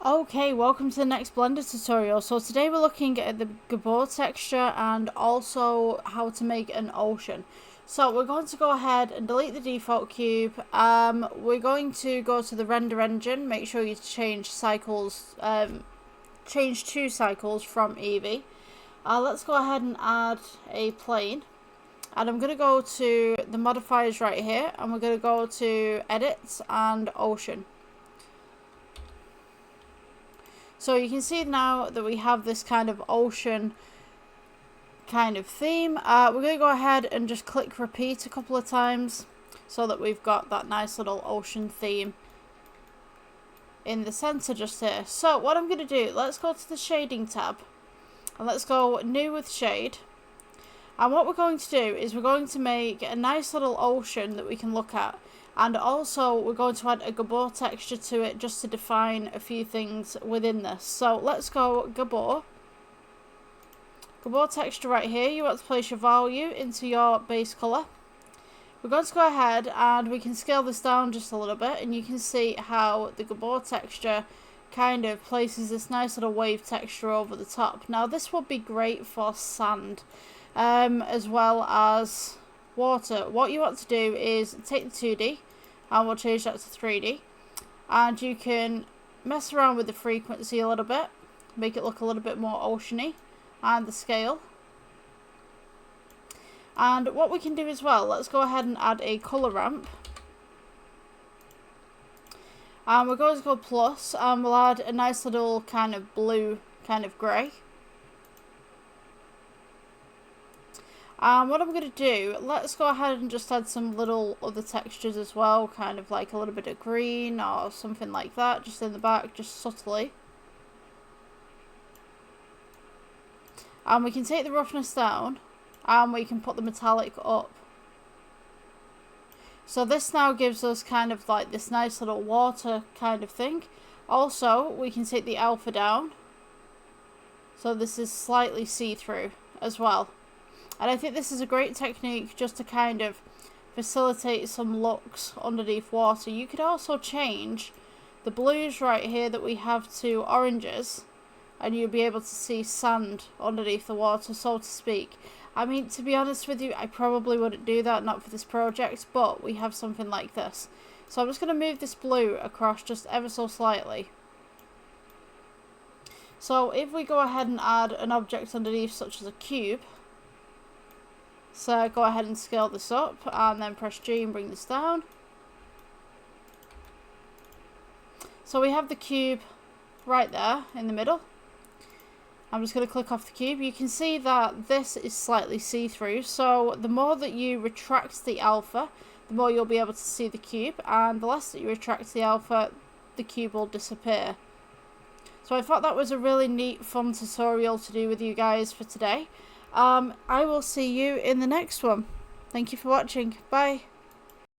Okay, welcome to the next Blender tutorial. So today we're looking at the gabor texture and also how to make an ocean. So we're going to go ahead and delete the default cube. We're going to go to the render engine. Make sure you change cycles, change 2 cycles from Eevee. Let's go ahead and add a plane. And I'm going to go to the modifiers right here, and we're going to go to edit and ocean. So you can see now that we have this kind of ocean kind of theme. We're going to go ahead and just click repeat a couple of times so that we've got that nice little ocean theme in the center just here. So what I'm going to do, let's go to the shading tab and let's go new with shade. And what we're going to do is we're going to make a nice little ocean that we can look at. And also we're going to add a gabor texture to it just to define a few things within this. So let's go gabor. Gabor texture right here. You want to place your value into your base color. We're going to go ahead and we can scale this down just a little bit. And you can see how the gabor texture kind of places this nice little wave texture over the top. Now this would be great for sand as well as water. What you want to do is take the 2D and we'll change that to 3D, and you can mess around with the frequency a little bit, make it look a little bit more oceany, and the scale. And what we can do as well, let's go ahead and add a color ramp, and we're going to go plus, and we'll add a nice little kind of blue kind of grey. And what I'm going to do, let's go ahead and just add some little other textures as well, kind of like a little bit of green or something like that, just in the back, just subtly. And we can take the roughness down, and we can put the metallic up. So this now gives us kind of like this nice little water kind of thing. Also, we can take the alpha down, so this is slightly see-through as well. And I think this is a great technique just to kind of facilitate some looks underneath water. You could also change the blues right here that we have to oranges, and you'll be able to see sand underneath the water, so to speak. I mean, to be honest with you, I probably wouldn't do that, not for this project, but we have something like this. So I'm just going to move this blue across just ever so slightly. So if we go ahead and add an object underneath, such as a cube, so go ahead and scale this up and then press G and bring this down. So we have the cube right there in the middle. I'm just going to click off the cube. You can see that this is slightly see-through, so the more that you retract the alpha, the more you'll be able to see the cube, and the less that you retract the alpha, the cube will disappear. So I thought that was a really neat, fun tutorial to do with you guys for today. I will see you in the next one. Thank you for watching. Bye.